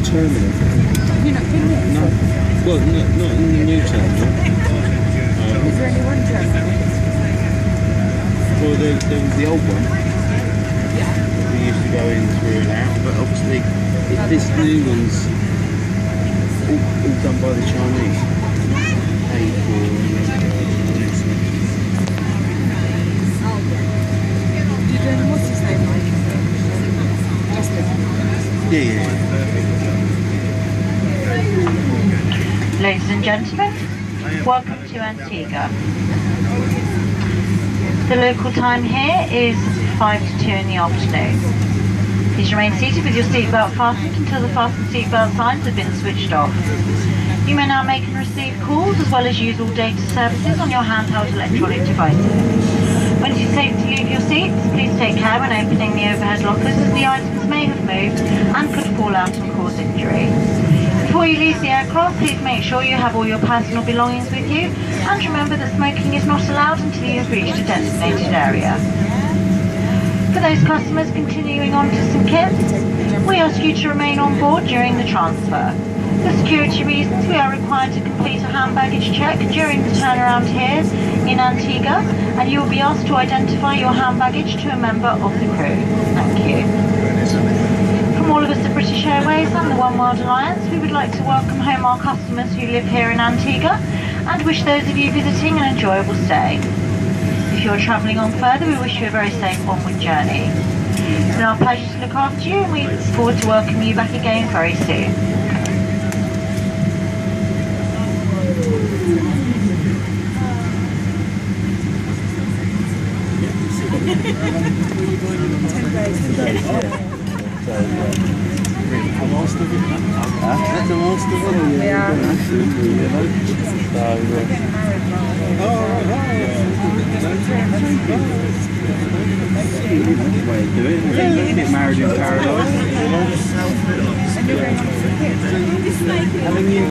terminal. Have you not been there? No. Well, not in the new terminal. Is there only one terminal? Well, there was the old one. Yeah. We used to go in through and out, but obviously this new one's all done by the Chinese. Paid for. What's his name like? Justin. Yeah. Ladies and gentlemen, welcome to Antigua. The local time here is 5 to 2 in the afternoon. Please remain seated with your seatbelt fastened until the fasten seatbelt signs have been switched off. You may now make and receive calls as well as use all data services on your handheld electronic devices. When it is safe to leave your seats, please take care when opening the overhead lockers as the items may have moved and could fall out and cause injury. Before you leave the aircraft, please make sure you have all your personal belongings with you and remember that smoking is not allowed until you have reached a designated area. For those customers continuing on to St Kitts, we ask you to remain on board during the transfer. For security reasons, we are required to complete a hand baggage check during the turnaround here in Antigua, and you will be asked to identify your hand baggage to a member of the crew. Thank you. From all of us at British Airways and the One World Alliance, we would like to welcome home our customers who live here in Antigua and wish those of you visiting an enjoyable stay. If you're travelling on further, we wish you a very safe onward journey. It's been our pleasure to look after you, and we look forward to welcoming you back again very soon. Get married in paradise.